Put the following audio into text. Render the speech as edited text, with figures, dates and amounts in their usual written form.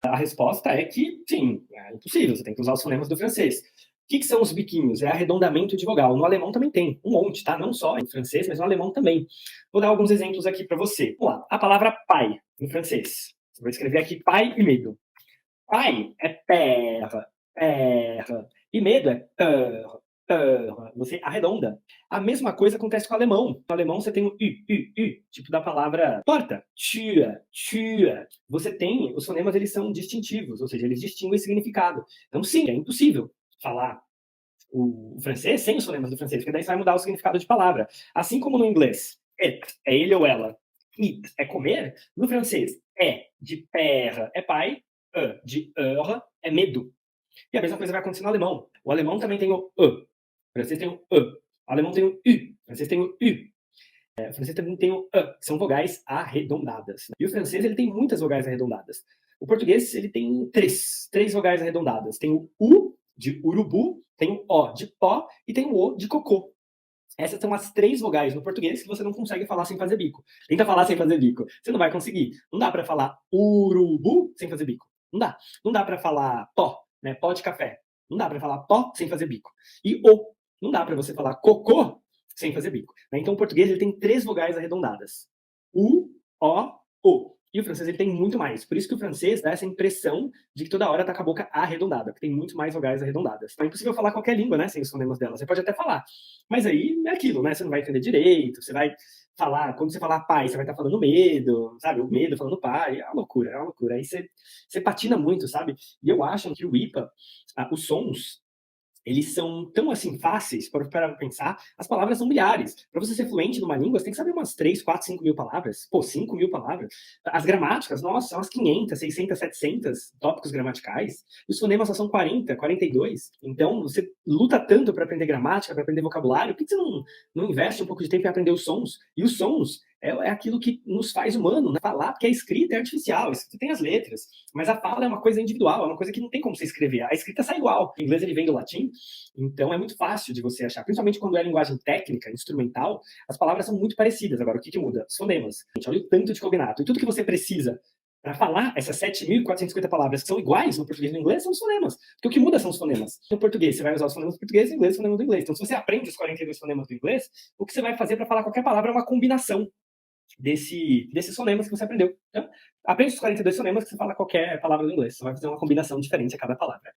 A resposta é que sim, é impossível, você tem que usar os fonemas do francês. O que são os biquinhos? É arredondamento de vogal. No alemão também tem, um monte, tá? Não só em francês, mas no alemão também. Vou dar alguns exemplos aqui para você. Vamos lá. A palavra pai, em francês. Eu vou escrever aqui pai e medo. Pai é père, père. E medo é peur, peur. Você arredonda. A mesma coisa acontece com o alemão. No alemão você tem o u, tipo da palavra porta. Tür, tür. Você tem, os fonemas eles são distintivos, ou seja, eles distinguem significado. Então sim, é impossível falar o francês sem os fonemas do francês, porque daí você vai mudar o significado de palavra. Assim como no inglês, it é ele ou ela, eat é comer, no francês, é de père é pai, de heure é medo. E a mesma coisa vai acontecer no alemão. O alemão também tem o francês tem o o alemão tem o francês tem o o francês também tem o que são vogais arredondadas. E o francês ele tem muitas vogais arredondadas. O português ele tem três vogais arredondadas. Tem o U de urubu, tem o O de pó e tem o O de cocô. Essas são as três vogais no português que você não consegue falar sem fazer bico. Tenta falar sem fazer bico. Você não vai conseguir. Não dá para falar urubu sem fazer bico. Não dá. Não dá para falar pó, né? Pó de café. Não dá para falar pó sem fazer bico. E o. Não dá para você falar cocô sem fazer bico. Né? Então o português ele tem três vogais arredondadas. U, O, O. E o francês ele tem muito mais. Por isso que o francês dá essa impressão de que toda hora tá com a boca arredondada, porque tem muito mais vogais arredondadas. Então é impossível falar qualquer língua, né, sem os fonemas dela. Você pode até falar, mas aí é aquilo, né? Você não vai entender direito, você vai falar, quando você falar pai, você vai estar falando medo, sabe? O medo falando pai, é uma loucura, é uma loucura. Aí você patina muito, sabe? E eu acho que o IPA, os sons, eles são tão assim fáceis para pensar, as palavras são milhares. Para você ser fluente numa língua, você tem que saber umas 3, 4, 5 mil palavras. Pô, 5 mil palavras. As gramáticas, nossa, são umas 500, 600, 700 tópicos gramaticais. Os fonemas só são 40, 42. Então, você luta tanto para aprender gramática, para aprender vocabulário, por que você não investe um pouco de tempo em aprender os sons? E os sons é aquilo que nos faz humano, né? Falar, porque a escrita é artificial, a escrita tem as letras, mas a fala é uma coisa individual, é uma coisa que não tem como você escrever. A escrita sai igual. O inglês ele vem do latim, então é muito fácil de você achar, principalmente quando é linguagem técnica, instrumental, as palavras são muito parecidas. Agora, o que muda? Os fonemas. Gente, olha o tanto de cognato. E tudo que você precisa para falar essas 7.450 palavras que são iguais no português e no inglês são os fonemas. Porque o que muda são os fonemas. No português, você vai usar os fonemas do português e no inglês os fonemas do inglês. Então, se você aprende os 42 fonemas do inglês, o que você vai fazer para falar qualquer palavra é uma combinação desses fonemas que você aprendeu. Então, aprende os 42 fonemas que você fala qualquer palavra do inglês. Você vai fazer uma combinação diferente a cada palavra.